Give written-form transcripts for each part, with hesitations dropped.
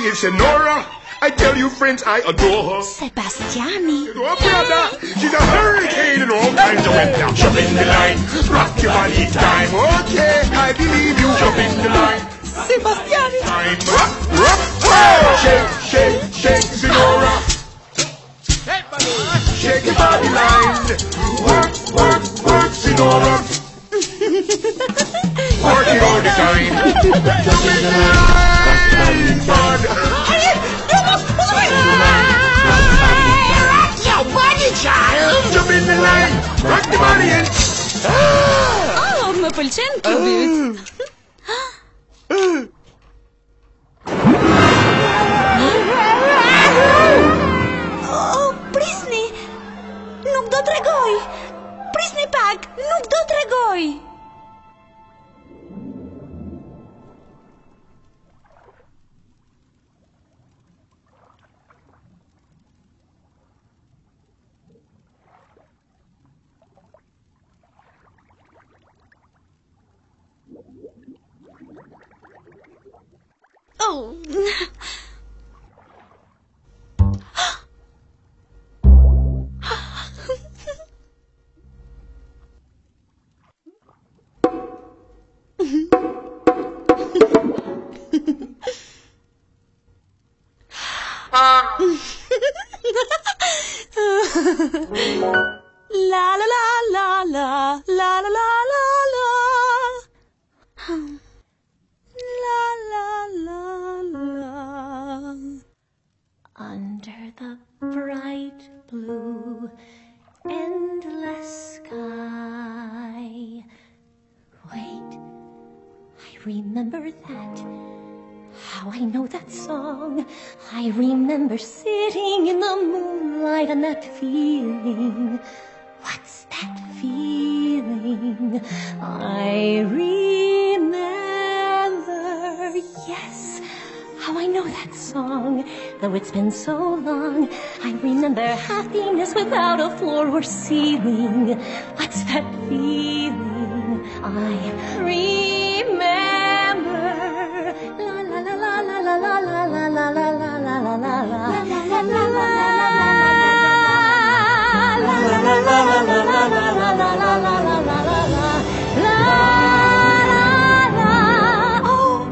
name is Sonora. I tell you, friends, I adore her. Sebastiani. Oh, brother, she's a hurricane in all kinds of weather. Jump in the line, rock your body time. Okay, I believe you. Jump in the line. Sebastiani. Time. Rock, rock, oh, shake, shake, shake, Sonora. Shake your body line. Work, work, work, Sonora. Work it all the time. Jump in the line, bud. Rock your body, child! Jump in the line! Rock the body in! Oh, më pëlqen ky dyt. Oh, prisni! Nuk do t'rregoj! Prisni pak, nuk do t'rregoj! Oh. La la la la la la la la la. La la la la. Under the bright blue endless sky. Wait, I remember that. How I know that song. I remember sitting in the moonlight and that feeling. What's that feeling? I remember, yes, how I know that song. Though it's been so long, I remember happiness without a floor or ceiling. What's that feeling? I remember. La la la la la la la la la la la la la la la la la. Oh,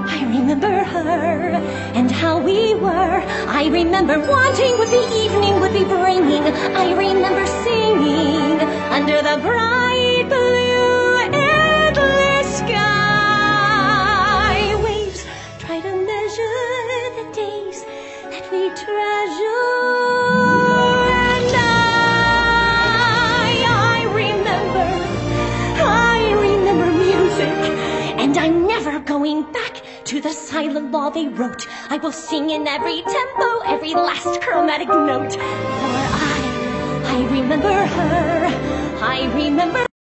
I remember her and how we were. I remember wanting what the evening would be bringing. I remember singing under the bright blue endless sky. Waves try to measure the days that we treasure. Going back to the silent law they wrote, I will sing in every tempo, every last chromatic note. For I remember her, I remember